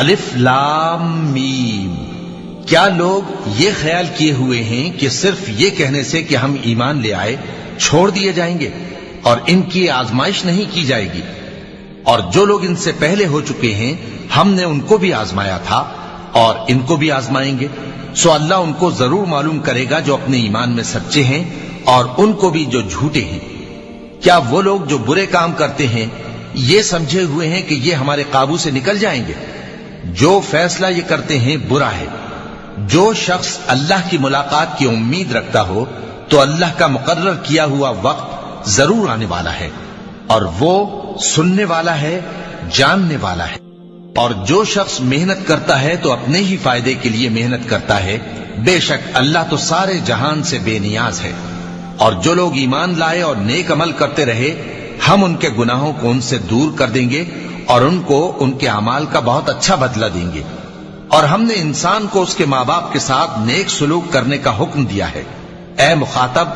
الف لام میم۔ کیا لوگ یہ خیال کیے ہوئے ہیں کہ صرف یہ کہنے سے کہ ہم ایمان لے آئے چھوڑ دیے جائیں گے اور ان کی آزمائش نہیں کی جائے گی؟ اور جو لوگ ان سے پہلے ہو چکے ہیں ہم نے ان کو بھی آزمایا تھا اور ان کو بھی آزمائیں گے، سو اللہ ان کو ضرور معلوم کرے گا جو اپنے ایمان میں سچے ہیں اور ان کو بھی جو جھوٹے ہیں۔ کیا وہ لوگ جو برے کام کرتے ہیں یہ سمجھے ہوئے ہیں کہ یہ ہمارے قابو سے نکل جائیں گے؟ جو فیصلہ یہ کرتے ہیں برا ہے۔ جو شخص اللہ کی ملاقات کی امید رکھتا ہو تو اللہ کا مقرر کیا ہوا وقت ضرور آنے والا ہے، اور وہ سننے والا ہے، جاننے والا ہے۔ اور جو شخص محنت کرتا ہے تو اپنے ہی فائدے کے لیے محنت کرتا ہے، بے شک اللہ تو سارے جہان سے بے نیاز ہے۔ اور جو لوگ ایمان لائے اور نیک عمل کرتے رہے ہم ان کے گناہوں کو ان سے دور کر دیں گے اور ان کو ان کے اعمال کا بہت اچھا بدلہ دیں گے۔ اور ہم نے انسان کو اس کے ماں باپ کے ساتھ نیک سلوک کرنے کا حکم دیا ہے۔ اے مخاطب،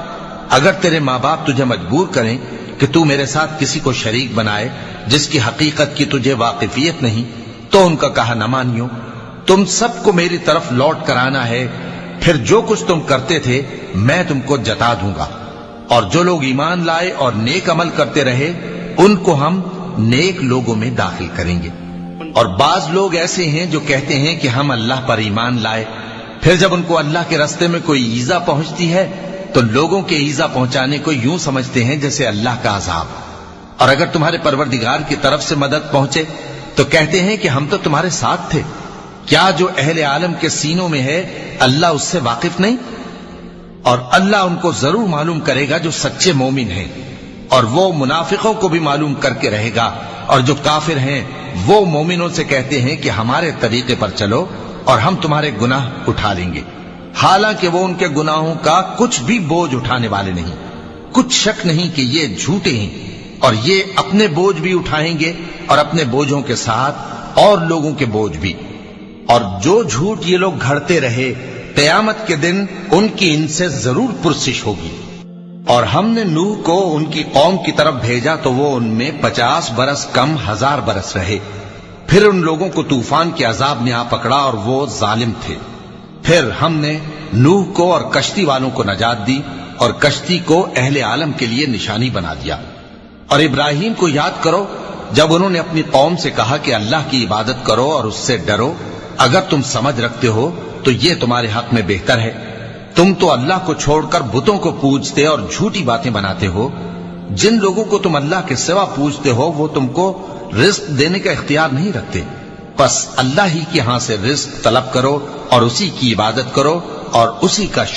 اگر تیرے ماں باپ تجھے مجبور کریں کہ تو میرے ساتھ کسی کو شریک بنائے جس کی حقیقت کی تجھے واقفیت نہیں تو ان کا کہا نہ مانیو۔ تم سب کو میری طرف لوٹ کر آنا ہے، پھر جو کچھ تم کرتے تھے میں تم کو جتا دوں گا۔ اور جو لوگ ایمان لائے اور نیک عمل کرتے رہے ان کو ہم نیک لوگوں میں داخل کریں گے۔ اور بعض لوگ ایسے ہیں جو کہتے ہیں کہ ہم اللہ پر ایمان لائے، پھر جب ان کو اللہ کے راستے میں کوئی ایذا پہنچتی ہے تو لوگوں کے ایذا پہنچانے کو یوں سمجھتے ہیں جیسے اللہ کا عذاب۔ اور اگر تمہارے پروردگار کی طرف سے مدد پہنچے تو کہتے ہیں کہ ہم تو تمہارے ساتھ تھے۔ کیا جو اہل عالم کے سینوں میں ہے اللہ اس سے واقف نہیں؟ اور اللہ ان کو ضرور معلوم کرے گا جو سچے مومن ہیں، اور وہ منافقوں کو بھی معلوم کر کے رہے گا۔ اور جو کافر ہیں وہ مومنوں سے کہتے ہیں کہ ہمارے طریقے پر چلو اور ہم تمہارے گناہ اٹھا لیں گے، حالانکہ وہ ان کے گناہوں کا کچھ بھی بوجھ اٹھانے والے نہیں۔ کچھ شک نہیں کہ یہ جھوٹے ہیں، اور یہ اپنے بوجھ بھی اٹھائیں گے اور اپنے بوجھوں کے ساتھ اور لوگوں کے بوجھ بھی۔ اور جو جھوٹ یہ لوگ گھڑتے رہے قیامت کے دن ان کی ان سے ضرور پرسش ہوگی۔ اور ہم نے نوح کو ان کی قوم کی طرف بھیجا تو وہ ان میں 50 برس کم 1000 برس رہے، پھر ان لوگوں کو طوفان کے عذاب نے آ پکڑا اور وہ ظالم تھے۔ پھر ہم نے نوح کو اور کشتی والوں کو نجات دی اور کشتی کو اہل عالم کے لیے نشانی بنا دیا۔ اور ابراہیم کو یاد کرو جب انہوں نے اپنی قوم سے کہا کہ اللہ کی عبادت کرو اور اس سے ڈرو، اگر تم سمجھ رکھتے ہو تو یہ تمہارے حق میں بہتر ہے۔ تم تو اللہ کو چھوڑ کر بتوں کو پوجتے اور جھوٹی باتیں بناتے ہو۔ جن لوگوں کو تم اللہ کے سوا پوجتے ہو وہ تم کو رزق دینے کا اختیار نہیں رکھتے، بس اللہ ہی کے ہاں سے رزق طلب کرو اور اسی کی عبادت کرو اور اسی کا